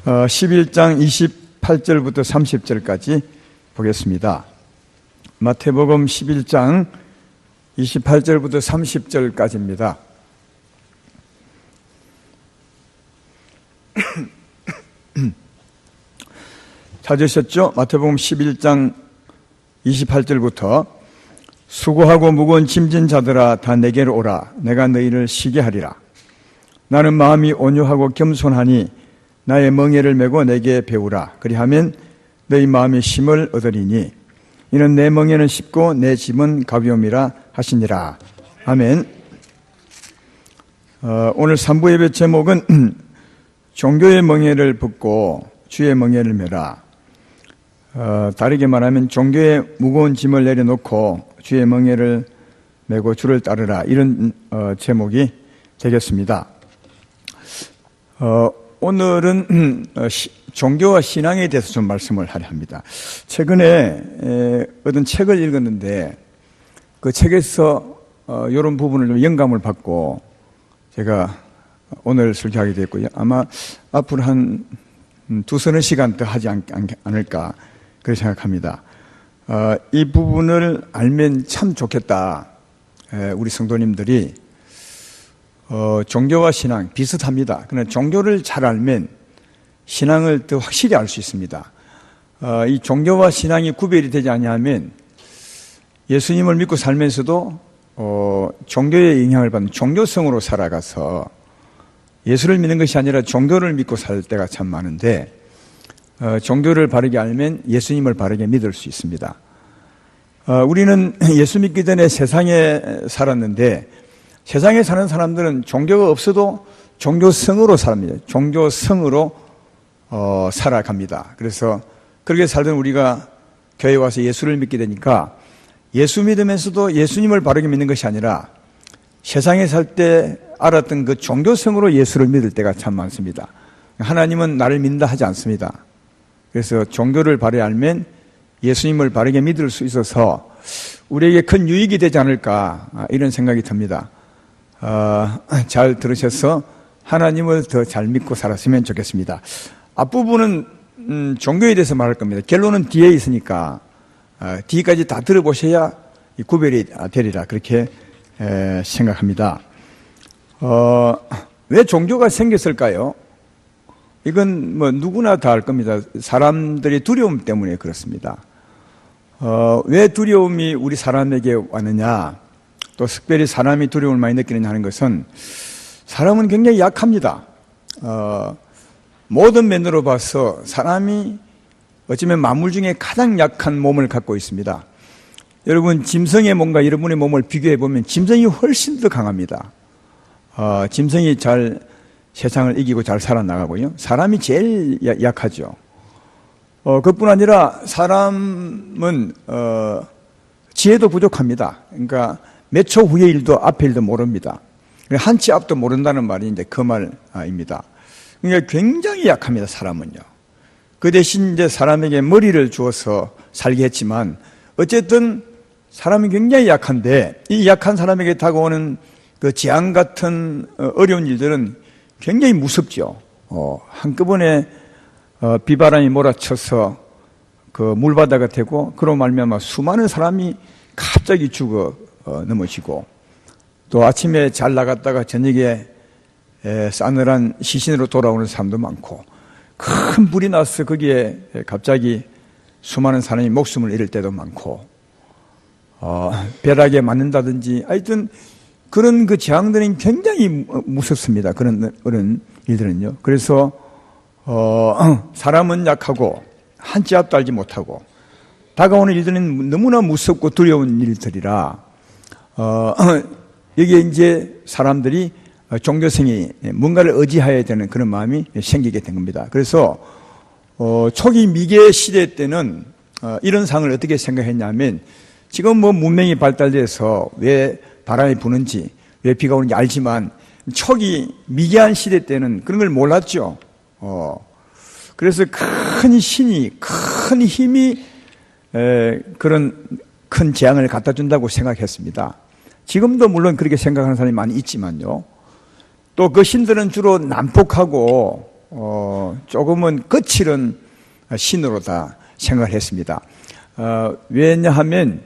11장 28절부터 30절까지 보겠습니다. 마태복음 11장 28절부터 30절까지입니다. 찾으셨죠? 마태복음 11장 28절부터 수고하고 무거운 짐진 자들아 다 내게로 오라. 내가 너희를 쉬게 하리라. 나는 마음이 온유하고 겸손하니 나의 멍에를 메고 내게 배우라. 그리하면 너희 마음이 쉼을 얻으리니 이는 내 멍에는 쉽고 내 짐은 가벼움이라 하시니라. 아멘. 오늘 3부 예배 제목은 종교의 멍에를 벗고 주의 멍에를 메라. 다르게 말하면 종교의 무거운 짐을 내려놓고 주의 멍에를 메고 주를 따르라. 이런 제목이 되겠습니다. 오늘은 종교와 신앙에 대해서 좀 말씀을 하려 합니다. 최근에 어떤 책을 읽었는데 그 책에서 이런 부분을 좀 영감을 받고 제가 오늘 설교하게 됐고요. 아마 앞으로 한 두서너 시간 더 하지 않을까 그렇게 생각합니다. 이 부분을 알면 참 좋겠다. 우리 성도님들이 종교와 신앙 비슷합니다. 그러나 종교를 잘 알면 신앙을 더 확실히 알 수 있습니다. 이 종교와 신앙이 구별이 되지 않으면 예수님을 믿고 살면서도 종교의 영향을 받는 종교성으로 살아가서 예수를 믿는 것이 아니라 종교를 믿고 살 때가 참 많은데 종교를 바르게 알면 예수님을 바르게 믿을 수 있습니다. 우리는 예수 믿기 전에 세상에 살았는데 세상에 사는 사람들은 종교가 없어도 종교성으로 삽니다. 종교성으로 살아갑니다. 그래서 그렇게 살던 우리가 교회에 와서 예수를 믿게 되니까 예수 믿으면서도 예수님을 바르게 믿는 것이 아니라 세상에 살 때 알았던 그 종교성으로 예수를 믿을 때가 참 많습니다. 하나님은 나를 믿는다 하지 않습니다. 그래서 종교를 바르게 알면 예수님을 바르게 믿을 수 있어서 우리에게 큰 유익이 되지 않을까 이런 생각이 듭니다. 잘 들으셔서 하나님을 더 잘 믿고 살았으면 좋겠습니다. 앞부분은 종교에 대해서 말할 겁니다. 결론은 뒤에 있으니까 뒤까지 다 들어보셔야 구별이 되리라 그렇게 생각합니다. 왜 종교가 생겼을까요? 이건 뭐 누구나 다 알 겁니다. 사람들의 두려움 때문에 그렇습니다. 왜 두려움이 우리 사람에게 왔느냐, 또 특별히 사람이 두려움을 많이 느끼느냐 하는 것은 사람은 굉장히 약합니다. 모든 면으로 봐서 사람이 어쩌면 만물 중에 가장 약한 몸을 갖고 있습니다. 여러분 짐승의 몸과 여러분의 몸을 비교해 보면 짐승이 훨씬 더 강합니다. 짐승이 잘 세상을 이기고 잘 살아나가고요. 사람이 제일 약하죠. 그뿐 아니라 사람은 지혜도 부족합니다. 그러니까 몇 초 후의 일도 앞의 일도 모릅니다. 한 치 앞도 모른다는 말이 이제 그 말입니다. 그러니까 굉장히 약합니다. 사람은요. 그 대신 이제 사람에게 머리를 주어서 살게 했지만 어쨌든 사람이 굉장히 약한데 이 약한 사람에게 다가오는 그 재앙 같은 어려운 일들은 굉장히 무섭죠. 한꺼번에 비바람이 몰아쳐서 그 물바다가 되고 그로 말미암아 수많은 사람이 갑자기 죽어 넘어지고 또 아침에 잘 나갔다가 저녁에 싸늘한 시신으로 돌아오는 사람도 많고 큰 불이 나서 거기에 갑자기 수많은 사람이 목숨을 잃을 때도 많고 벼락에 맞는다든지 하여튼 그런 그 재앙들은 굉장히 무섭습니다. 그런 일들은요. 그래서 사람은 약하고 한 치 앞도 알지 못하고 다가오는 일들은 너무나 무섭고 두려운 일들이라 여기에 이제 사람들이 종교성이 뭔가를 의지해야 되는 그런 마음이 생기게 된 겁니다. 그래서 초기 미개 시대 때는 이런 상을 어떻게 생각했냐면 지금 뭐 문명이 발달돼서 왜 바람이 부는지 왜 비가 오는지 알지만 초기 미개한 시대 때는 그런 걸 몰랐죠. 그래서 큰 신이 큰 힘이 그런 큰 재앙을 갖다 준다고 생각했습니다. 지금도 물론 그렇게 생각하는 사람이 많이 있지만요. 또 그 신들은 주로 난폭하고 조금은 거칠은 신으로다 생각을 했습니다. 왜냐하면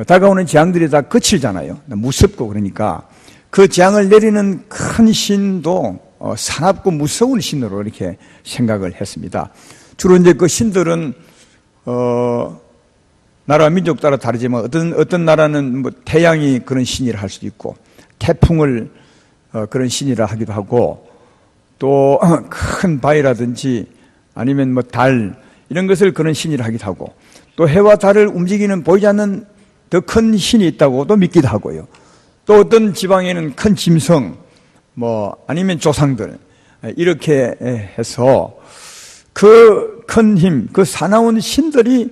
다가오는 재앙들이 다 거칠잖아요. 무섭고 그러니까 그 재앙을 내리는 큰 신도 사납고 무서운 신으로 이렇게 생각을 했습니다. 주로 이제 그 신들은 나라 민족 따라 다르지만 어떤 나라는 뭐 태양이 그런 신이라 할 수도 있고 태풍을 그런 신이라 하기도 하고 또 큰 바위라든지 아니면 뭐 달 이런 것을 그런 신이라 하기도 하고 또 해와 달을 움직이는 보이지 않는 더 큰 신이 있다고도 믿기도 하고요. 또 어떤 지방에는 큰 짐승 뭐 아니면 조상들 이렇게 해서 그 큰 힘, 그 사나운 신들이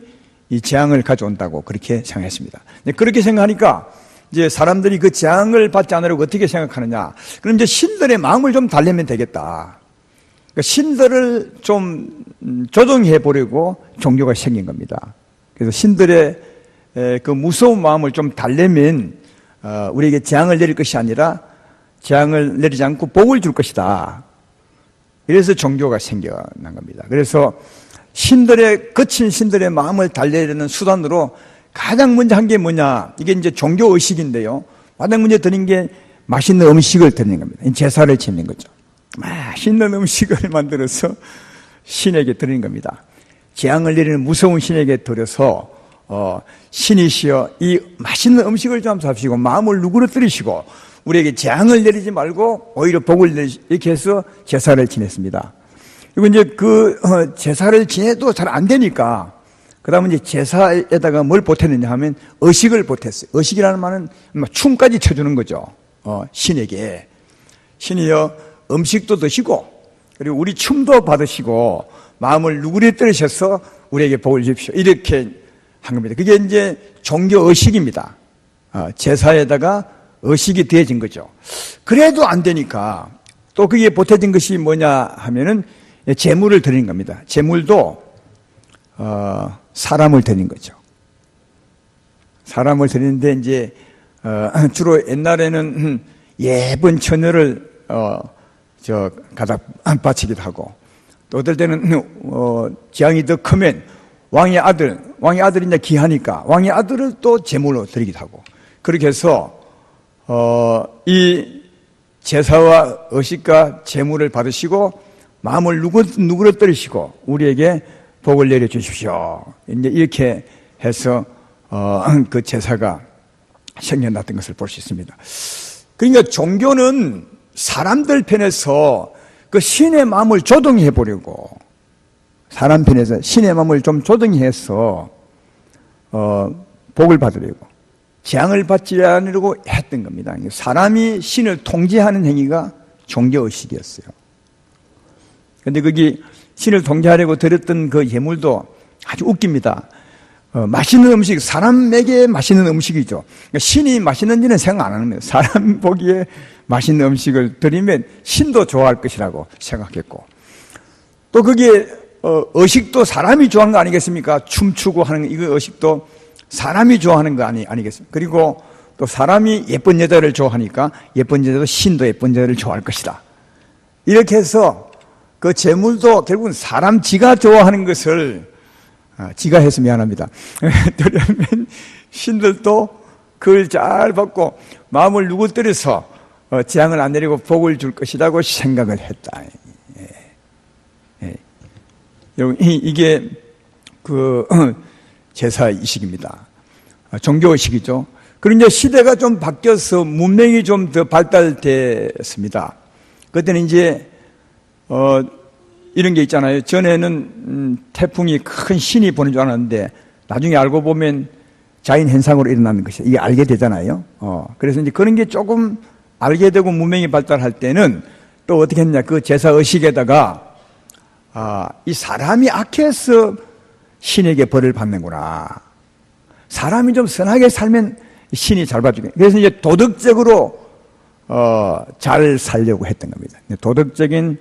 이 재앙을 가져온다고 그렇게 생각했습니다. 그렇게 생각하니까 이제 사람들이 그 재앙을 받지 않으려고 어떻게 생각하느냐? 그럼 이제 신들의 마음을 좀 달래면 되겠다. 그러니까 신들을 좀 조정해 보려고 종교가 생긴 겁니다. 그래서 신들의 그 무서운 마음을 좀 달래면 우리에게 재앙을 내릴 것이 아니라 재앙을 내리지 않고 복을 줄 것이다. 그래서 종교가 생겨난 겁니다. 그래서 거친 신들의 마음을 달래려는 수단으로 가장 먼저 한 게 뭐냐? 이게 이제 종교 의식인데요. 가장 먼저 드린 게 맛있는 음식을 드리는 겁니다. 제사를 지내는 거죠. 맛있는 음식을 만들어서 신에게 드리는 겁니다. 재앙을 내리는 무서운 신에게 드려서 신이시여 이 맛있는 음식을 좀 잡수시고 마음을 누그러뜨리시고 우리에게 재앙을 내리지 말고 오히려 복을 내리시고 이렇게 해서 제사를 지냈습니다. 그리고 이제 그 제사를 지내도 잘 안 되니까 그 다음에 이제 제사에다가 뭘 보탰느냐 하면 의식을 보탰어요. 의식이라는 말은 춤까지 춰주는 거죠. 신에게. 신이여 음식도 드시고 그리고 우리 춤도 받으시고 마음을 누그러뜨리셔서 우리에게 복을 주십시오. 이렇게 한 겁니다. 그게 이제 종교 의식입니다. 제사에다가 의식이 더해진 거죠. 그래도 안 되니까 또 그게 보태진 것이 뭐냐 하면은 제물을 드리는 겁니다. 제물도 사람을 드리는 거죠. 사람을 드리는데 이제 주로 옛날에는 예쁜 처녀를 가다 바치기도 하고 또 어떨 때는 재앙이 더 크면 왕의 아들이 이제 귀하니까 왕의 아들을 또 제물로 드리기도 하고 그렇게 해서 이 제사와 의식과 제물을 받으시고 마음을 누그러뜨리시고 우리에게 복을 내려 주십시오. 이제 이렇게 해서 그 제사가 생겨났던 것을 볼 수 있습니다. 그러니까 종교는 사람들 편에서 그 신의 마음을 조동해 보려고 사람 편에서 신의 마음을 좀 조동해서 복을 받으려고 재앙을 받지 않으려고 했던 겁니다. 사람이 신을 통제하는 행위가 종교의식이었어요. 그런데 거기 신을 통제하려고 드렸던 그 예물도 아주 웃깁니다. 맛있는 음식, 사람에게 맛있는 음식이죠. 그러니까 신이 맛있는지는 생각 안 하는 거예요. 사람 보기에 맛있는 음식을 드리면 신도 좋아할 것이라고 생각했고 또 거기에 의식도 사람이 좋아하는 거 아니겠습니까? 춤추고 하는 이거 의식도 사람이 좋아하는 거 아니겠습니까? 그리고 또 사람이 예쁜 여자를 좋아하니까 예쁜 여자도 신도 예쁜 여자를 좋아할 것이다. 이렇게 해서 그 제물도 결국은 사람 지가 좋아하는 것을 지가 해서 미안합니다. 그러면 신들도 그걸 잘 받고 마음을 누그러뜨려서 재앙을 안 내리고 복을 줄 것이라고 생각을 했다. 여러분 이게 그 제사의식입니다. 종교의식이죠. 그리고 이제 시대가 좀 바뀌어서 문명이 좀 더 발달됐습니다. 그때는 이제 이런 게 있잖아요. 전에는 태풍이 큰 신이 보는 줄 알았는데 나중에 알고 보면 자연 현상으로 일어나는 것이에요. 이게 알게 되잖아요. 그래서 이제 그런 게 조금 알게 되고 문명이 발달할 때는 또 어떻게 했냐? 그 제사 의식에다가 이 사람이 악해서 신에게 벌을 받는구나. 사람이 좀 선하게 살면 신이 잘 봐주게. 그래서 이제 도덕적으로 잘 살려고 했던 겁니다. 도덕적인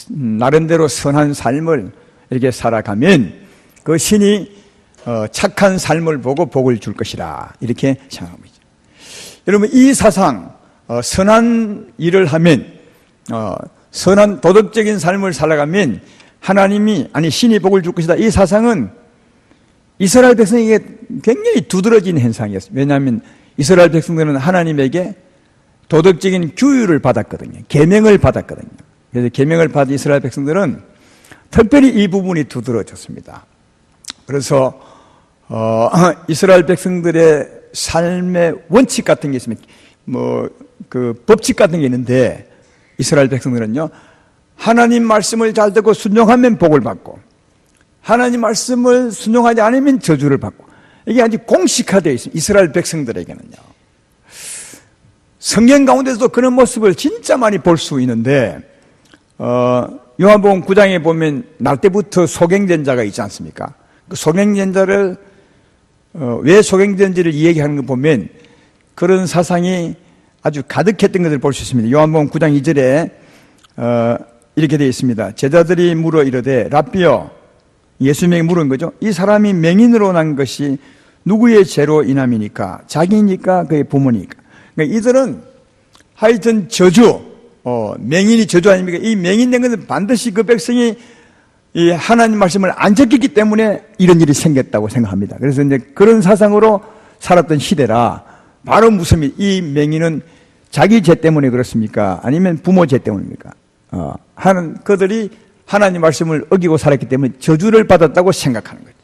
나름대로 선한 삶을 이렇게 살아가면 그 신이 착한 삶을 보고 복을 줄 것이라 이렇게 생각합니다. 여러분 이 사상 선한 일을 하면 선한 도덕적인 삶을 살아가면 하나님이, 아니 신이 복을 줄 것이다. 이 사상은 이스라엘 백성에게 굉장히 두드러진 현상이었습니다. 왜냐하면 이스라엘 백성들은 하나님에게 도덕적인 규율을 받았거든요. 계명을 받았거든요. 그래서 계명을 받은 이스라엘 백성들은 특별히 이 부분이 두드러졌습니다. 그래서 이스라엘 백성들의 삶의 원칙 같은 게 있습니다. 그 법칙 같은 게 있는데 이스라엘 백성들은요, 하나님 말씀을 잘 듣고 순종하면 복을 받고 하나님 말씀을 순종하지 않으면 저주를 받고, 이게 아주 공식화되어 있습니다. 이스라엘 백성들에게는요. 성경 가운데서도 그런 모습을 진짜 많이 볼 수 있는데 요한복음 9장에 보면 날 때부터 소경된 자가 있지 않습니까? 그 소경된 자를 왜 소경된지를 이야기하는 거 보면 그런 사상이 아주 가득했던 것을 볼 수 있습니다. 요한복음 9장 2절에 이렇게 되어 있습니다. 제자들이 물어 이르되 랍비여, 예수님에게 물은 거죠. 이 사람이 맹인으로 난 것이 누구의 죄로 인함이니까? 자기니까 그의 부모니까? 그러니까 이들은 하여튼 저주, 맹인이 저주 아닙니까? 이 맹인된 것은 반드시 그 백성이 이 하나님 말씀을 안 지켰기 때문에 이런 일이 생겼다고 생각합니다. 그래서 이제 그런 사상으로 살았던 시대라, 바로 무슨 이 맹인은 자기 죄 때문에 그렇습니까? 아니면 부모 죄 때문입니까? 그들이 하나님 말씀을 어기고 살았기 때문에 저주를 받았다고 생각하는 거죠.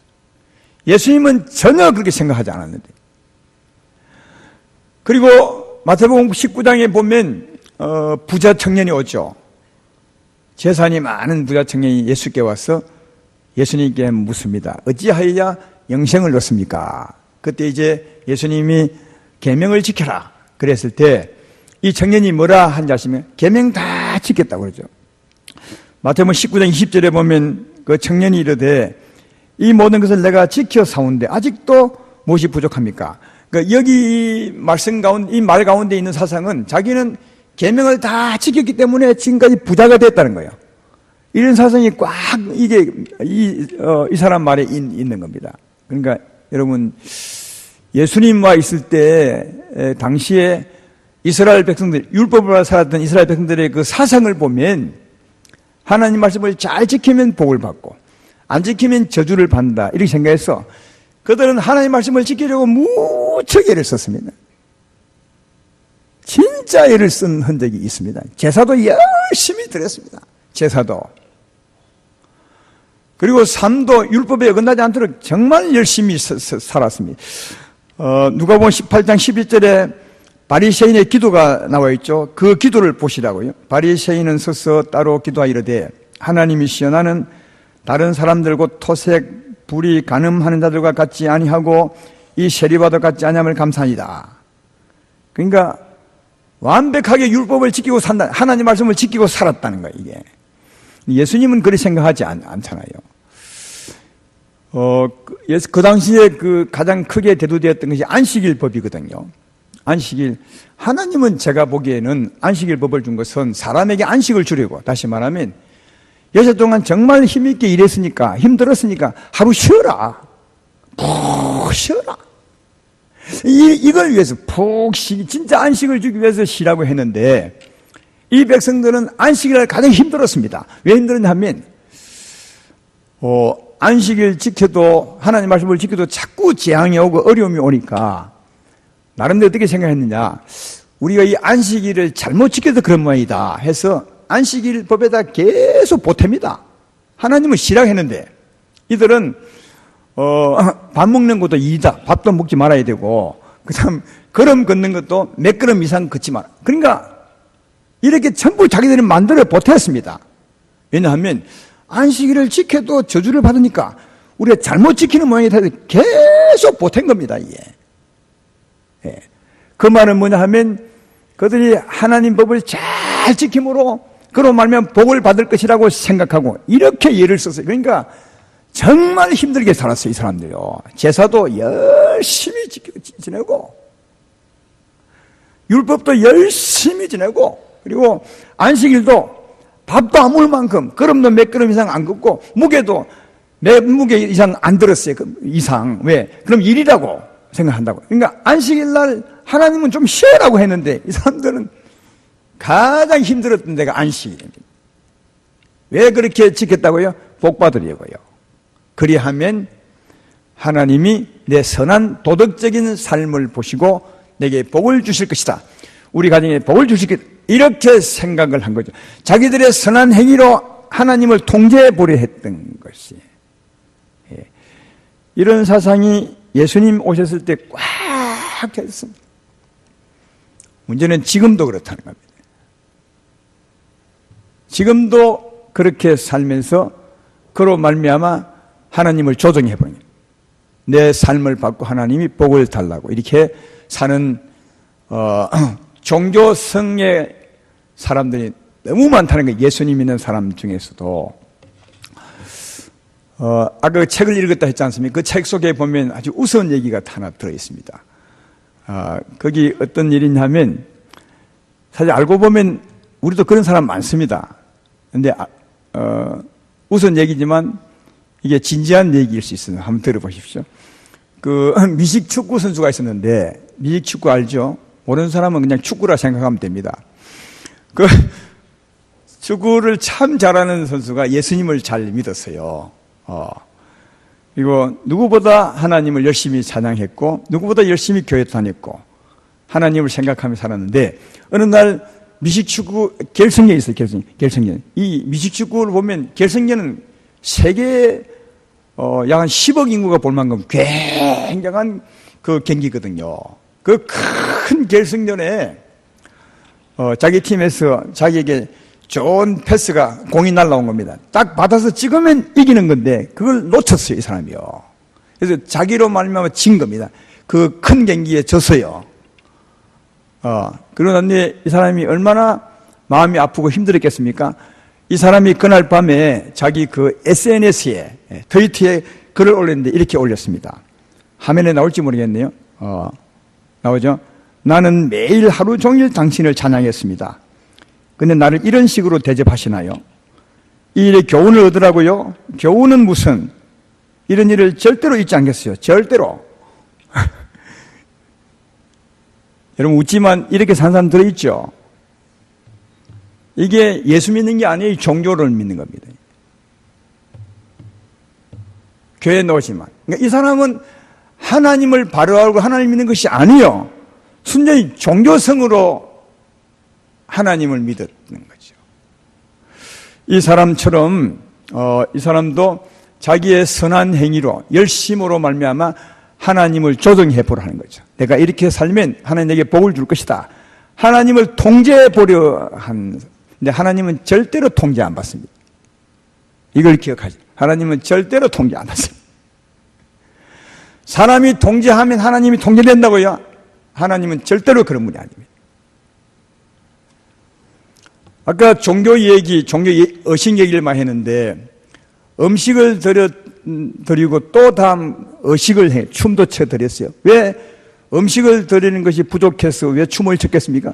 예수님은 전혀 그렇게 생각하지 않았는데. 그리고 마태복음 19장에 보면 부자 청년이 오죠. 재산이 많은 부자 청년이 예수께 와서 예수님께 묻습니다. 어찌하여야 영생을 얻습니까? 그때 이제 예수님이 계명을 지켜라 그랬을 때 이 청년이 뭐라 한지 아시면 계명 다 지켰다고 그러죠. 마태복음 19장 20절에 보면 그 청년이 이르되 이 모든 것을 내가 지켜 사온데 아직도 무엇이 부족합니까? 그러니까 여기 말씀 가운데, 이 말 가운데 있는 사상은 자기는 계명을 다 지켰기 때문에 지금까지 부자가 됐다는 거예요. 이런 사상이 꽉 이게 이 사람 말에 있는 겁니다. 그러니까 여러분, 예수님과 있을 때 당시에 이스라엘 백성들, 율법으로 살았던 이스라엘 백성들의 그 사상을 보면 하나님 말씀을 잘 지키면 복을 받고 안 지키면 저주를 받는다, 이렇게 생각해서 그들은 하나님 말씀을 지키려고 무척 애를 썼습니다. 진짜 애를 쓴 흔적이 있습니다. 제사도 열심히 드렸습니다. 제사도. 그리고 삶도 율법에 어긋나지 않도록 정말 열심히 살았습니다. 누가복음 18장 11절에 바리새인의 기도가 나와 있죠. 그 기도를 보시라고요. 바리새인은 서서 따로 기도하여 이르되 하나님이시여, 나는 다른 사람들 곧 토색, 불이, 간음하는 자들과 같지 아니하고 이 세리와도 같지 아니함을 감사하니다. 그러니까 완벽하게 율법을 지키고 산다, 하나님 말씀을 지키고 살았다는 거예요. 이게 예수님은 그렇게 생각하지 않잖아요. 그 당시에 그 가장 크게 대두되었던 것이 안식일법이거든요. 안식일, 하나님은 제가 보기에는 안식일법을 준 것은 사람에게 안식을 주려고, 다시 말하면 6일 동안 정말 힘있게 일했으니까, 힘들었으니까 하루 쉬어라, 푹 쉬어라, 이걸 위해서 푹 진짜 안식을 주기 위해서 쉬라고 했는데 이 백성들은 안식일을 가장 힘들었습니다. 왜 힘들었냐 하면 안식일 지켜도, 하나님 말씀을 지켜도 자꾸 재앙이 오고 어려움이 오니까 나름대로 어떻게 생각했느냐, 우리가 이 안식일을 잘못 지켜서 그런 모양이다 해서 안식일 법에다 계속 보탭니다. 하나님은 쉬라고 했는데 이들은 밥 먹는 것도 이다, 밥도 먹지 말아야 되고, 그 다음 걸음 걷는 것도 몇 걸음 이상 걷지 마라. 그러니까 이렇게 전부 자기들이 만들어 보탰습니다. 왜냐하면 안식일을 지켜도 저주를 받으니까 우리가 잘못 지키는 모양이 돼서 계속 보탠 겁니다. 이게. 예. 그 말은 뭐냐 하면 그들이 하나님 법을 잘 지킴으로 그로 말하면 복을 받을 것이라고 생각하고 이렇게 예를 썼어요. 그러니까 정말 힘들게 살았어요, 이 사람들요. 제사도 열심히 지내고 율법도 열심히 지내고, 그리고 안식일도 밥도 안 먹을 만큼 걸음도 몇 걸음 이상 안 걷고 무게도 몇 무게 이상 안 들었어요. 이상. 왜? 그럼 일이라고 생각한다고. 그러니까 안식일 날 하나님은 좀 쉬어라고 했는데 이 사람들은 가장 힘들었던 데가 안식일입니다. 왜 그렇게 지켰다고요? 복 받으려고요. 그리하면 하나님이 내 선한 도덕적인 삶을 보시고 내게 복을 주실 것이다. 우리 가정에 복을 주실 것이다. 이렇게 생각을 한 거죠. 자기들의 선한 행위로 하나님을 통제해 보려 했던 것이. 이런 사상이 예수님 오셨을 때 꽉 했습니다. 문제는 지금도 그렇다는 겁니다. 지금도 그렇게 살면서 그로 말미암아 하나님을 조정해 보는 거예요. 내 삶을 받고 하나님이 복을 달라고 이렇게 사는 종교성의 사람들이 너무 많다는 거예요. 예수님 믿는 사람 중에서도. 아까 그 책을 읽었다 했지 않습니까? 그 책 속에 보면 아주 우스운 얘기가 하나 들어있습니다. 거기 어떤 일이냐면, 사실 알고 보면 우리도 그런 사람 많습니다. 근데, 우스운 얘기지만 이게 진지한 얘기일 수 있어요. 한번 들어보십시오. 그 미식 축구 선수가 있었는데, 미식 축구 알죠? 모르는 사람은 그냥 축구라 생각하면 됩니다. 그 축구를 참 잘하는 선수가 예수님을 잘 믿었어요. 그리고 누구보다 하나님을 열심히 찬양했고 누구보다 열심히 교회 다녔고 하나님을 생각하며 살았는데 어느 날 미식축구 결승전이 있어요. 결승전. 이 미식축구를 보면 결승전은 세계 약 한 10억 인구가 볼 만큼 굉장한 그 경기거든요. 그 큰 결승전에 자기 팀에서 자기에게 좋은 패스가 공이 날라온 겁니다. 딱 받아서 찍으면 이기는 건데 그걸 놓쳤어요, 이 사람이요. 그래서 자기로 말미암아 진 겁니다. 그 큰 경기에 졌어요. 그러는데 이 사람이 얼마나 마음이 아프고 힘들었겠습니까? 이 사람이 그날 밤에 자기 그 SNS에 트위터에 글을 올렸는데 이렇게 올렸습니다. 화면에 나올지 모르겠네요. 나오죠? 나는 매일 하루 종일 당신을 찬양했습니다. 근데 나를 이런 식으로 대접하시나요? 이 일에 교훈을 얻으라고요? 교훈은 무슨? 이런 일을 절대로 잊지 않겠어요. 절대로. 여러분 웃지만 이렇게 산 사람 들어있죠? 이게 예수 믿는 게 아니에요. 종교를 믿는 겁니다. 교회에 나오지만. 그러니까 이 사람은 하나님을 바로 알고 하나님 믿는 것이 아니에요. 순전히 종교성으로 하나님을 믿었는 거죠. 이 사람처럼 이 사람도 자기의 선한 행위로 열심으로 말미암아 하나님을 조정해 보라는 거죠. 내가 이렇게 살면 하나님 내게 복을 줄 것이다. 하나님을 통제해 보려 한. 근데 하나님은 절대로 통제 안 받습니다. 이걸 기억하죠. 하나님은 절대로 통제 안 받습니다. 사람이 통제하면 하나님이 통제된다고요? 하나님은 절대로 그런 분이 아닙니다. 아까 종교 얘기, 의식 얘기를 많이 했는데 음식을 드리고 또 다음 의식을 해 춤도 춰 드렸어요. 왜 음식을 드리는 것이 부족해서 왜 춤을 췄겠습니까?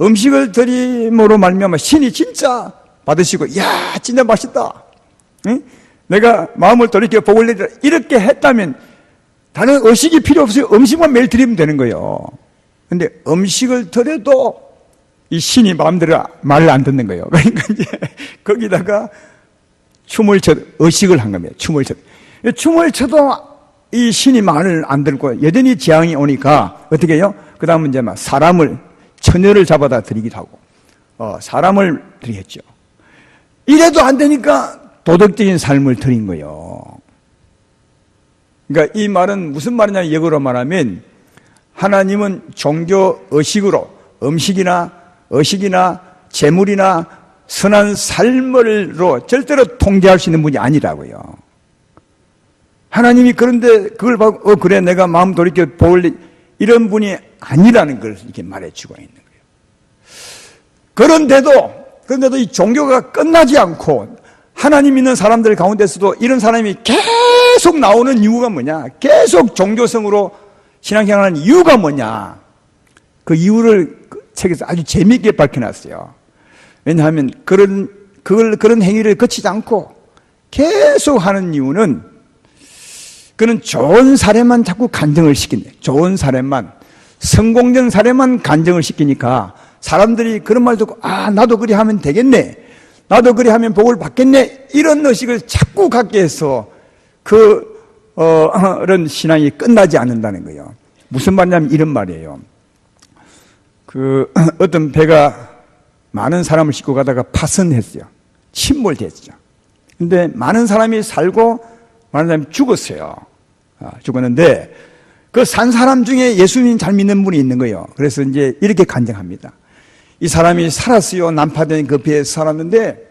음식을 드림으로 말미암아 신이 진짜 받으시고 야 진짜 맛있다. 응? 내가 마음을 돌이켜 복을 내리라 이렇게 했다면 다른 의식이 필요 없어요. 음식만 매일 드리면 되는 거예요. 근데 음식을 드려도 이 신이 마음대로 말을 안 듣는 거예요. 그러니까 이제 거기다가 춤을 춰 의식을 한 겁니다. 춤을 춰도 이 신이 말을 안 듣고 여전히 재앙이 오니까 어떻게 해요? 그 다음은 이제 막 처녀를 잡아다 드리기도 하고 사람을 드리겠죠. 이래도 안 되니까 도덕적인 삶을 드린 거예요. 그러니까 이 말은 무슨 말이냐 역으로 말하면 하나님은 종교 의식으로 음식이나 의식이나 재물이나 선한 삶으로 절대로 통제할 수 있는 분이 아니라고요. 하나님이 그런데 그걸 보고 그래 내가 마음 돌이켜 보을 이런 분이 아니라는 걸 이렇게 말해주고 있는 거예요. 그런데도 이 종교가 끝나지 않고 하나님 믿는 사람들 가운데서도 이런 사람이 계속 나오는 이유가 뭐냐? 계속 종교성으로 신앙생활하는 이유가 뭐냐? 그 이유를 책에서 아주 재미있게 밝혀놨어요. 왜냐하면 그런 행위를 거치지 않고 계속 하는 이유는 그는 좋은 사례만 자꾸 간증을 시킨대. 좋은 사례만, 성공된 사례만 간증을 시키니까 사람들이 그런 말 듣고 나도 그리 하면 되겠네. 나도 그리 하면 복을 받겠네. 이런 의식을 자꾸 갖게 해서 그런 신앙이 끝나지 않는다는 거예요. 무슨 말이냐면 이런 말이에요. 어떤 배가 많은 사람을 싣고 가다가 파손했어요. 침몰됐죠. 근데 많은 사람이 살고 많은 사람이 죽었어요. 죽었는데 그 산 사람 중에 예수님 잘 믿는 분이 있는 거예요. 그래서 이제 이렇게 간증합니다. 이 사람이 살았어요. 난파된 그 배에 살았는데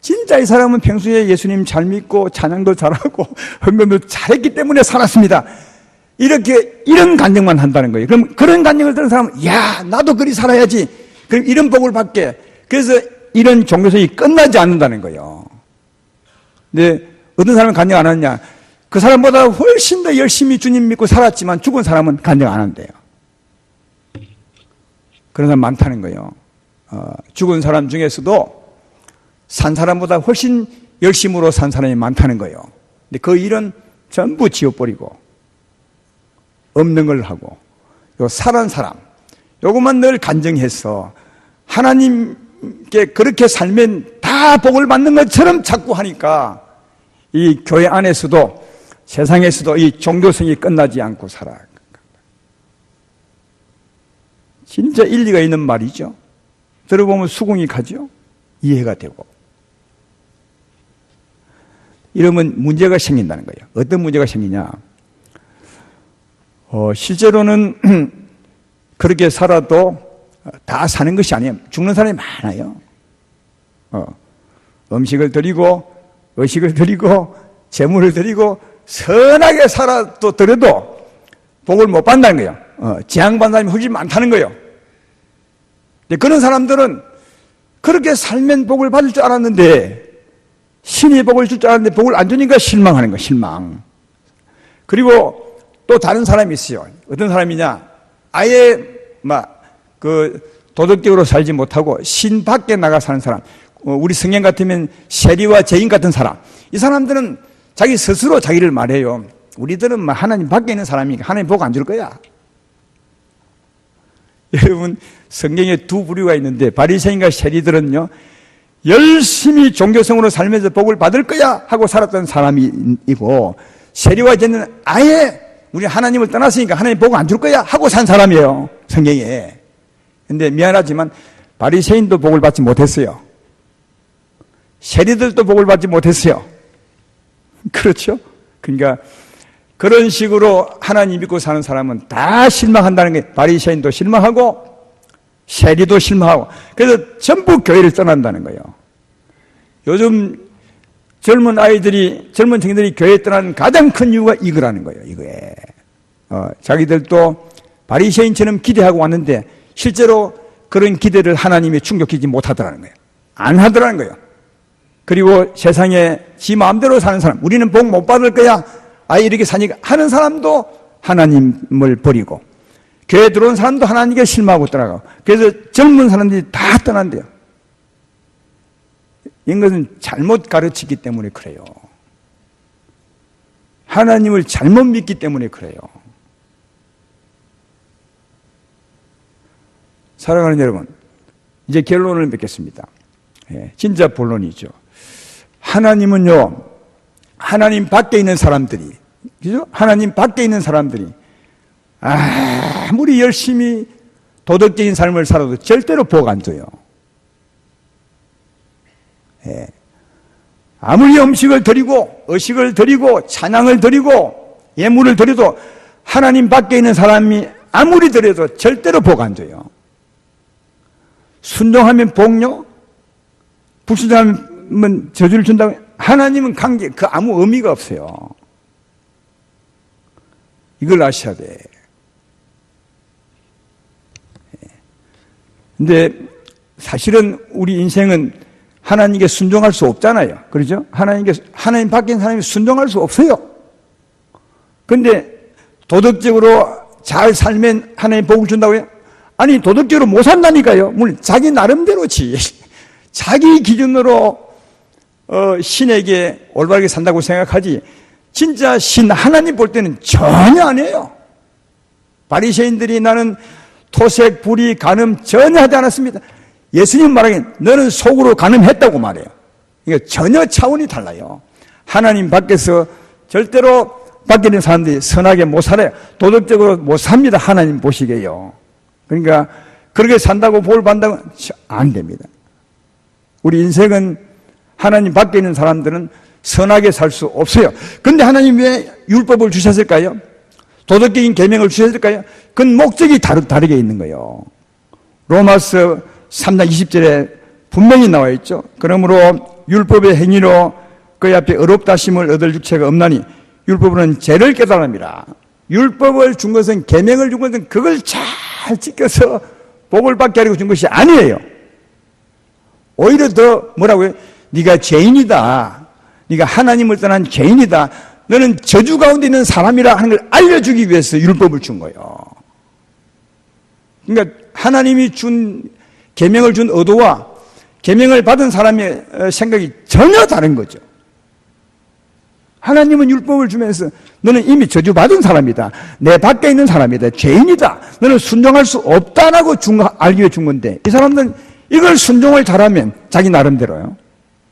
진짜 이 사람은 평소에 예수님 잘 믿고 찬양도 잘하고 헌금도 잘했기 때문에 살았습니다. 이런 간증만 한다는 거예요. 그럼 그런 간증을 들은 사람은 야, 나도 그리 살아야지. 그럼 이런 복을 받게. 그래서 이런 종교생이 끝나지 않는다는 거예요. 근데 어떤 사람은 간증 안 하느냐? 그 사람보다 훨씬 더 열심히 주님 믿고 살았지만 죽은 사람은 간증 안 한대요. 그런 사람 많다는 거예요. 죽은 사람 중에서도 산 사람보다 훨씬 열심으로 산 사람이 많다는 거예요. 근데 그 일은 전부 지워버리고 없는 걸 하고 요 살은 사람 요것만 늘 간증해서 하나님께 그렇게 살면 다 복을 받는 것처럼 자꾸 하니까 이 교회 안에서도 세상에서도 이 종교성이 끝나지 않고 살아. 진짜 일리가 있는 말이죠. 들어보면 수긍이 가죠. 이해가 되고. 이러면 문제가 생긴다는 거예요. 어떤 문제가 생기냐? 실제로는 그렇게 살아도 다 사는 것이 아니에요. 죽는 사람이 많아요. 음식을 드리고 의식을 드리고 재물을 드리고 선하게 살아도 드려도 복을 못 받는다는 거예요. 재앙받는 사람이 훨씬 많다는 거예요. 그런 사람들은 그렇게 살면 복을 받을 줄 알았는데 신이 복을 줄 줄 알았는데 복을 안 주니까 실망하는 거예요. 실망. 그리고 또 다른 사람이 있어요. 어떤 사람이냐? 아예 도덕적으로 살지 못하고 신 밖에 나가 사는 사람. 우리 성경 같으면 세리와 죄인 같은 사람. 이 사람들은 자기 스스로 자기를 말해요. 우리들은 하나님 밖에 있는 사람이니까 하나님 복 안 줄 거야. 여러분, 성경에 두 부류가 있는데 바리새인과 세리들은요, 열심히 종교성으로 살면서 복을 받을 거야 하고 살았던 사람이 있고, 세리와 죄는 아예 우리 하나님을 떠났으니까 하나님 복 안 줄 거야 하고 산 사람이에요, 성경에. 근데 미안하지만 바리새인도 복을 받지 못했어요. 세리들도 복을 받지 못했어요. 그렇죠? 그러니까 그런 식으로 하나님 믿고 사는 사람은 다 실망한다는 게, 바리새인도 실망하고 세리도 실망하고, 그래서 전부 교회를 떠난다는 거예요. 요즘 젊은 청년들이 교회에 떠나는 가장 큰 이유가 이거라는 거예요. 이거에 자기들도 바리새인처럼 기대하고 왔는데 실제로 그런 기대를 하나님이 충족하지 못하더라는 거예요. 안 하더라는 거예요. 그리고 세상에 지 마음대로 사는 사람, 우리는 복 못 받을 거야, 아예 이렇게 사니까 하는 사람도 하나님을 버리고, 교회에 들어온 사람도 하나님께 실망하고 떠나가고, 그래서 젊은 사람들이 다 떠난대요. 이것은 잘못 가르치기 때문에 그래요. 하나님을 잘못 믿기 때문에 그래요. 사랑하는 여러분, 이제 결론을 맺겠습니다. 진짜 본론이죠. 하나님은요, 하나님 밖에 있는 사람들이, 그죠? 하나님 밖에 있는 사람들이 아무리 열심히 도덕적인 삶을 살아도 절대로 복 안 줘요. 아무리 음식을 드리고 의식을 드리고 찬양을 드리고 예물을 드려도 하나님 밖에 있는 사람이 아무리 드려도 절대로 복 안 줘요. 순종하면 복요, 불순종하면 저주를 준다고. 하나님은 관계, 아무 의미가 없어요. 이걸 아셔야 돼. 근데 사실은 우리 인생은 하나님께 순종할 수 없잖아요. 그렇죠? 하나님 밖에 있는 사람이 순종할 수 없어요. 근데 도덕적으로 잘 살면 하나님 복을 준다고요? 아니, 도덕적으로 못 산다니까요. 물론 자기 나름대로지. 자기 기준으로 신에게 올바르게 산다고 생각하지, 진짜 신 하나님 볼 때는 전혀 아니에요. 바리새인들이 나는 토색, 불의, 간음 전혀 하지 않았습니다. 예수님 말하기엔 너는 속으로 간음했다고 말해요. 그러니까 전혀 차원이 달라요. 하나님 밖에서 절대로 밖에 있는 사람들이 선하게 못 살아요. 도덕적으로 못 삽니다. 하나님 보시게요. 그러니까 그렇게 산다고 볼 받는다고 안 됩니다. 우리 인생은 하나님 밖에 있는 사람들은 선하게 살 수 없어요. 그런데 하나님 왜 율법을 주셨을까요? 도덕적인 계명을 주셨을까요? 그건 목적이 다르게 있는 거예요. 로마서 3장 20절에 분명히 나와 있죠. 그러므로 율법의 행위로 그의 앞에 의롭다 심을 얻을 육체가 없나니 율법은 죄를 깨달음이라. 율법을 준 것은, 계명을 준 것은 그걸 잘 지켜서 복을 받게 하려고 준 것이 아니에요. 오히려 더 뭐라고요? 네가 죄인이다. 네가 하나님을 떠난 죄인이다. 너는 저주 가운데 있는 사람이라 하는 걸 알려주기 위해서 율법을 준 거예요. 그러니까 하나님이 준, 계명을 준 의도와 계명을 받은 사람의 생각이 전혀 다른 거죠. 하나님은 율법을 주면서 너는 이미 저주받은 사람이다. 내 밖에 있는 사람이다. 죄인이다. 너는 순종할 수 없다라고 알기 위해 준 건데, 이 사람들은 이걸 순종을 잘하면 자기 나름대로요.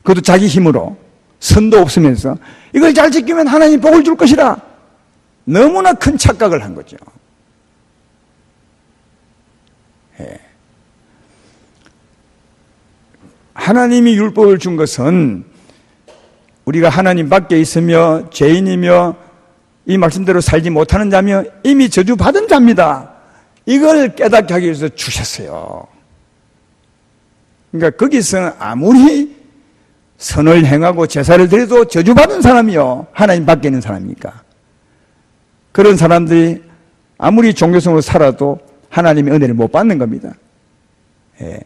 그것도 자기 힘으로, 선도 없으면서 이걸 잘 지키면 하나님 복을 줄 것이라 너무나 큰 착각을 한 거죠. 예. 하나님이 율법을 준 것은 우리가 하나님 밖에 있으며 죄인이며 이 말씀대로 살지 못하는 자며 이미 저주받은 자입니다. 이걸 깨닫게 하기 위해서 주셨어요. 그러니까 거기서 아무리 선을 행하고 제사를 드려도 저주받은 사람이요, 하나님 밖에 있는 사람이니까. 그런 사람들이 아무리 종교성으로 살아도 하나님의 은혜를 못 받는 겁니다. 예.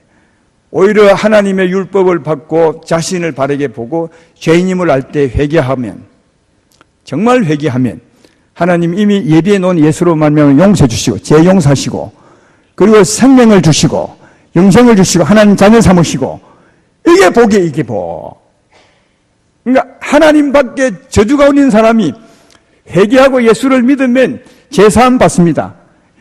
오히려 하나님의 율법을 받고 자신을 바르게 보고 죄인임을 알 때 회개하면, 정말 회개하면 하나님 이미 예비해 놓은 예수로 말미암아 용서해 주시고 죄 용서하시고 그리고 생명을 주시고 영생을 주시고 하나님 자녀 삼으시고, 이게 복이에요. 이게 복. 그러니까 하나님 밖에 저주가 있는 사람이 회개하고 예수를 믿으면 제사함 받습니다.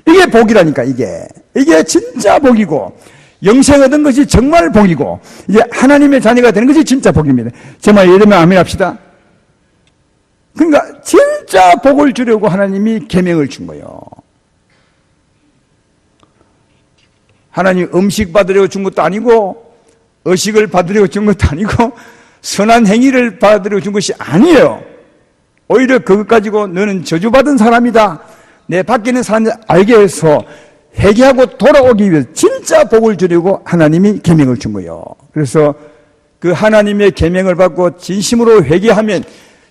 이게 복이라니까. 이게 진짜 복이고, 영생 얻은 것이 정말 복이고, 이제 하나님의 자녀가 되는 것이 진짜 복입니다. 정말 예를 들면 아멘 합시다. 그러니까 진짜 복을 주려고 하나님이 계명을 준 거예요. 하나님 음식 받으려고 준 것도 아니고, 의식을 받으려고 준 것도 아니고, 선한 행위를 받으려고 준 것이 아니에요. 오히려 그것 가지고 너는 저주받은 사람이다, 내 밖에 있는 사람을 알게 해서 회개하고 돌아오기 위해서 진짜 복을 주려고 하나님이 계명을 준 거예요. 그래서 그 하나님의 계명을 받고 진심으로 회개하면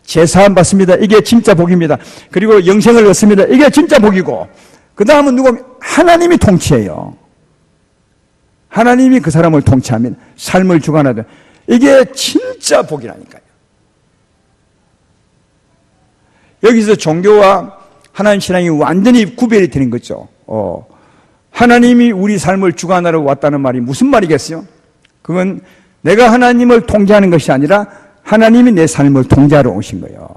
제사함 받습니다. 이게 진짜 복입니다. 그리고 영생을 얻습니다. 이게 진짜 복이고, 그 다음은 누구? 하나님이 통치해요. 하나님이 그 사람을 통치하면 삶을 주관하든, 이게 진짜 복이라니까요. 여기서 종교와 하나님 신앙이 완전히 구별이 되는 거죠. 하나님이 우리 삶을 주관하러 왔다는 말이 무슨 말이겠어요? 그건 내가 하나님을 통제하는 것이 아니라 하나님이 내 삶을 통제하러 오신 거예요.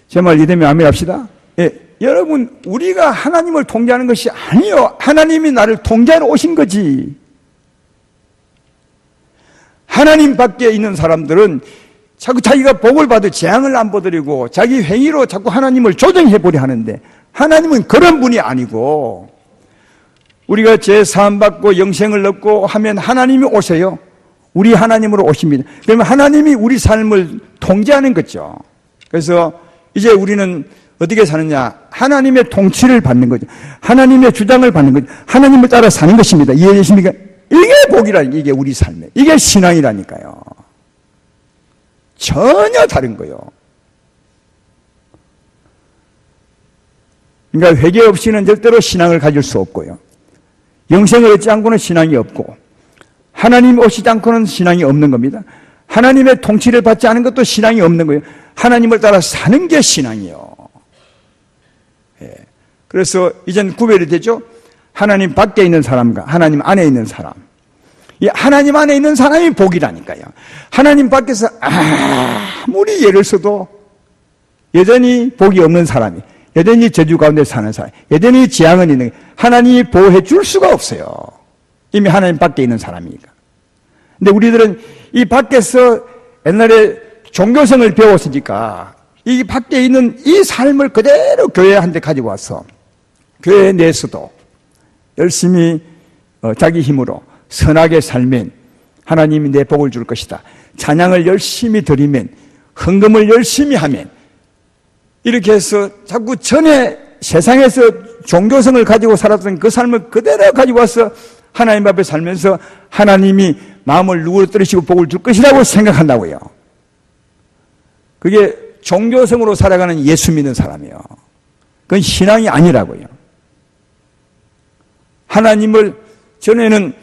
제 말 이해되면 아멘 합시다. 예, 여러분, 우리가 하나님을 통제하는 것이 아니요, 하나님이 나를 통제하러 오신 거지. 하나님 밖에 있는 사람들은 자꾸 자기가 복을 받을 재앙을 안 받으려고 자기 행위로 자꾸 하나님을 조정해보려 하는데, 하나님은 그런 분이 아니고, 우리가 죄 사함 받고 영생을 얻고 하면 하나님이 오세요. 우리 하나님으로 오십니다. 그러면 하나님이 우리 삶을 통제하는 거죠. 그래서 이제 우리는 어떻게 사느냐? 하나님의 통치를 받는 거죠. 하나님의 주장을 받는 거죠. 하나님을 따라 사는 것입니다. 이해되십니까? 이게 복이라니까. 이게 우리 삶에, 이게 신앙이라니까요. 전혀 다른 거예요. 그러니까 회개 없이는 절대로 신앙을 가질 수 없고요, 영생을 얻지 않고는 신앙이 없고, 하나님이 오시지 않고는 신앙이 없는 겁니다. 하나님의 통치를 받지 않은 것도 신앙이 없는 거예요. 하나님을 따라 사는 게 신앙이에요. 예. 그래서 이젠 구별이 되죠. 하나님 밖에 있는 사람과 하나님 안에 있는 사람. 이 하나님 안에 있는 사람이 복이라니까요. 하나님 밖에서 아무리 예를 써도 여전히 복이 없는 사람이, 여전히 저주 가운데 사는 사람, 여전히 재앙은 있는, 하나님이 보호해 줄 수가 없어요. 이미 하나님 밖에 있는 사람이니까. 근데 우리들은 이 밖에서 옛날에 종교성을 배웠으니까 이 밖에 있는 이 삶을 그대로 교회한테 가지고 와서 교회 내에서도 열심히 자기 힘으로 선하게 살면 하나님이 내 복을 줄 것이다. 찬양을 열심히 드리면, 헌금을 열심히 하면, 이렇게 해서 자꾸 전에 세상에서 종교성을 가지고 살았던 그 삶을 그대로 가지고 와서 하나님 앞에 살면서 하나님이 마음을 누그러뜨리시고 복을 줄 것이라고 생각한다고요. 그게 종교성으로 살아가는 예수 믿는 사람이에요. 그건 신앙이 아니라고요. 하나님을, 전에는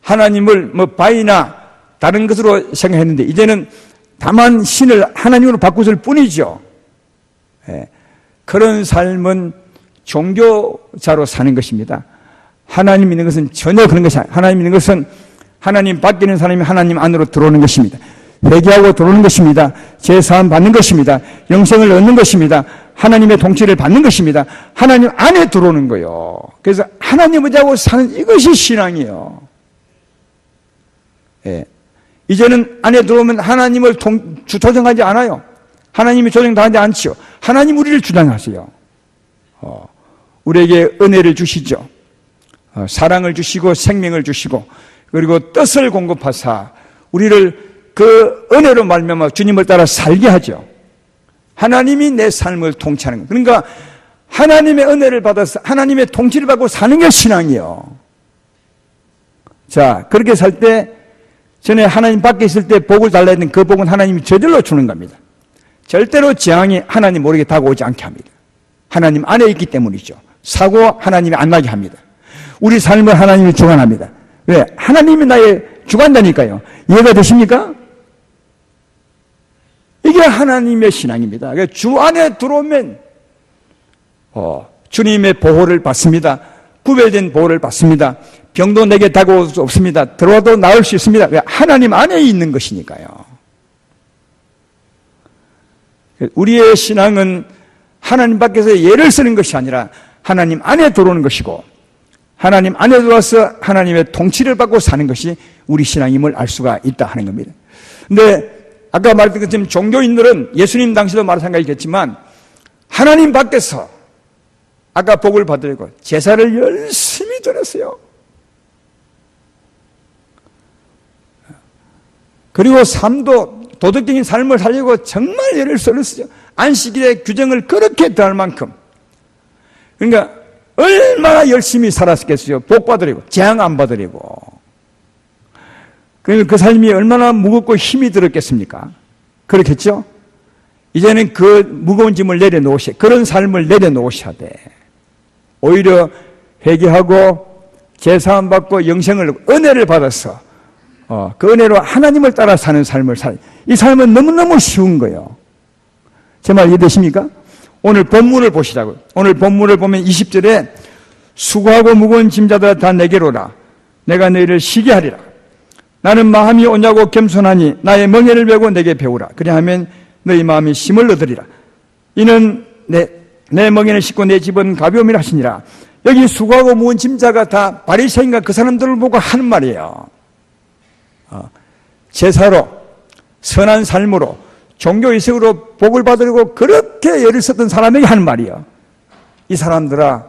하나님을 바위나 다른 것으로 생각했는데 이제는 다만 신을 하나님으로 바꾸실 뿐이죠. 예. 그런 삶은 종교자로 사는 것입니다. 하나님 믿는 것은 전혀 그런 것이 아니에요. 하나님 믿는 것은 하나님 밖에 있는 사람이 하나님 안으로 들어오는 것입니다. 회개하고 들어오는 것입니다. 제사함 받는 것입니다. 영생을 얻는 것입니다. 하나님의 통치를 받는 것입니다. 하나님 안에 들어오는 거예요. 그래서 하나님을 자고 사는 이것이 신앙이에요. 예. 이제는 안에 들어오면 하나님을 조정하지 않아요. 하나님이 조정당하지 않지요. 하나님 우리를 주장하세요. 우리에게 은혜를 주시죠. 사랑을 주시고 생명을 주시고 그리고 뜻을 공급하사 우리를 그 은혜로 말미암아 주님을 따라 살게 하죠. 하나님이 내 삶을 통치하는 거예요. 그러니까 하나님의 은혜를 받아서 하나님의 통치를 받고 사는 게 신앙이에요. 자, 그렇게 살 때 전에 하나님 밖에 있을 때 복을 달라 했던 그 복은 하나님이 저절로 주는 겁니다. 절대로 재앙이 하나님 모르게 다가오지 않게 합니다. 하나님 안에 있기 때문이죠. 사고 하나님이 안 나게 합니다. 우리 삶을 하나님이 주관합니다. 왜? 하나님이 나의 주관자니까요. 이해가 되십니까? 이게 하나님의 신앙입니다. 주 안에 들어오면 주님의 보호를 받습니다. 구별된 보호를 받습니다. 병도 내게 다가올 수 없습니다. 들어와도 나을 수 있습니다. 왜? 하나님 안에 있는 것이니까요. 우리의 신앙은 하나님 밖에서 예를 쓰는 것이 아니라 하나님 안에 들어오는 것이고 하나님 안에 들어와서 하나님의 통치를 받고 사는 것이 우리 신앙임을 알 수가 있다 하는 겁니다. 근데 아까 말했던 것처럼 종교인들은 예수님 당시도 마찬가지겠지만 하나님 밖에서 아까 복을 받으려고 제사를 열심히 드렸어요. 그리고 삶도 도덕적인 삶을 살려고 정말 애를 썼어요. 안식일의 규정을 그렇게 더할 만큼. 그러니까 얼마나 열심히 살았겠어요. 복 받으려고, 재앙 안 받으려고. 그러니까 그 삶이 얼마나 무겁고 힘이 들었겠습니까? 그렇겠죠? 이제는 그 무거운 짐을 내려놓으셔야, 그런 삶을 내려놓으셔야 돼. 오히려 회개하고 제사함 받고 영생을, 은혜를 받아서 그 은혜로 하나님을 따라 사는 삶을 이 삶은 너무너무 쉬운 거예요. 제 말 이해되십니까? 오늘 본문을 보시라고요. 오늘 본문을 보면 20절에 수고하고 무거운 짐자들아 다 내게로 오라. 내가 너희를 쉬게 하리라. 나는 마음이 온유하고 겸손하니 나의 멍에를 메고 내게 배우라. 그리하면 너희 마음이 힘을 얻으리라. 이는 내 멍에는 쉽고 내 집은 가벼움이라 하시니라. 여기 수고하고 무거운 짐자가 다 바리새인과 그 사람들을 보고 하는 말이에요. 제사로 선한 삶으로 종교의식으로 복을 받으려고 그렇게 애를 썼던 사람에게 하는 말이에요. 이 사람들아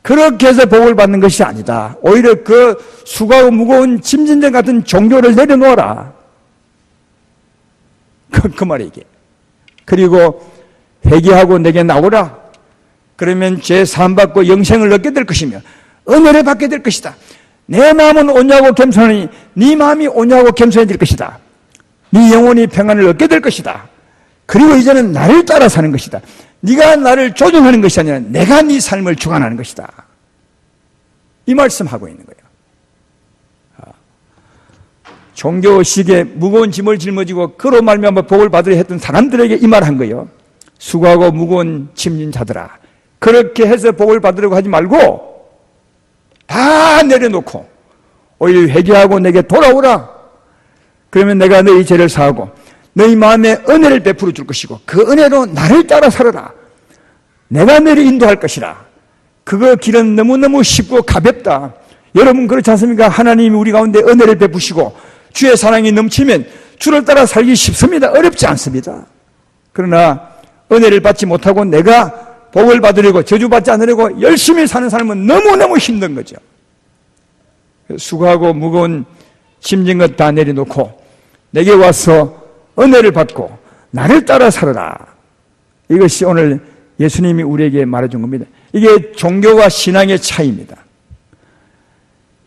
그렇게 해서 복을 받는 것이 아니다. 오히려 그 수고하고 무거운 짐진전 같은 종교를 내려놓아라. 그 말이 이게. 그리고 회개하고 내게 나오라. 그러면 죄 사함받고 영생을 얻게 될 것이며 은혜를 받게 될 것이다. 내 마음은 온유하고 겸손하니 네 마음이 온유하고 겸손해질 것이다. 네 영혼이 평안을 얻게 될 것이다. 그리고 이제는 나를 따라 사는 것이다. 네가 나를 조종하는 것이 아니라 내가 네 삶을 주관하는 것이다. 이 말씀하고 있는 거예요. 종교식에 무거운 짐을 짊어지고 그로 말미암아 복을 받으려 했던 사람들에게 이 말한 거예요. 수고하고 무거운 짐진 자들아 그렇게 해서 복을 받으려고 하지 말고 다 내려놓고 오히려 회개하고 내게 돌아오라. 그러면 내가 너희 죄를 사하고 너희 마음에 은혜를 베풀어 줄 것이고 그 은혜로 나를 따라 살아라. 내가 너를 인도할 것이라. 그거 길은 너무너무 쉽고 가볍다. 여러분 그렇지 않습니까? 하나님이 우리 가운데 은혜를 베푸시고 주의 사랑이 넘치면 주를 따라 살기 쉽습니다. 어렵지 않습니다. 그러나 은혜를 받지 못하고 내가 복을 받으려고 저주받지 않으려고 열심히 사는 사람은 너무너무 힘든 거죠. 수고하고 무거운 짐진 것 다 내려놓고 내게 와서 은혜를 받고 나를 따라 살아라. 이것이 오늘 예수님이 우리에게 말해준 겁니다. 이게 종교와 신앙의 차이입니다.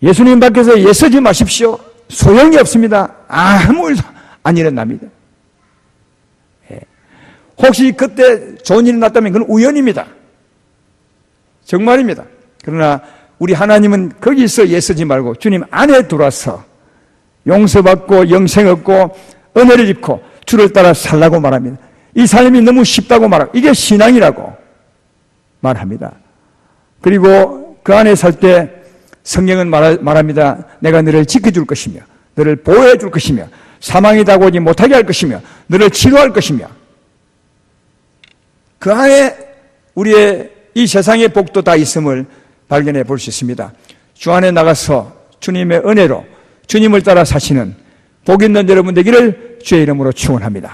예수님 밖에서 애쓰지 마십시오. 소용이 없습니다. 아무 일도 안 일어납니다. 혹시 그때 좋은 일이 났다면 그건 우연입니다. 정말입니다. 그러나 우리 하나님은 거기서 애쓰지 말고 주님 안에 들어와서 용서받고 영생 얻고 은혜를 입고 주를 따라 살라고 말합니다. 이 삶이 너무 쉽다고 말하고 이게 신앙이라고 말합니다. 그리고 그 안에 살 때 성경은 말합니다. 내가 너를 지켜줄 것이며 너를 보호해 줄 것이며 사망이 다가오지 못하게 할 것이며 너를 치료할 것이며 그 안에 우리의 이 세상의 복도 다 있음을 발견해 볼 수 있습니다. 주 안에 나가서 주님의 은혜로 주님을 따라 사시는 복 있는 여러분 되기를 주의 이름으로 축원합니다.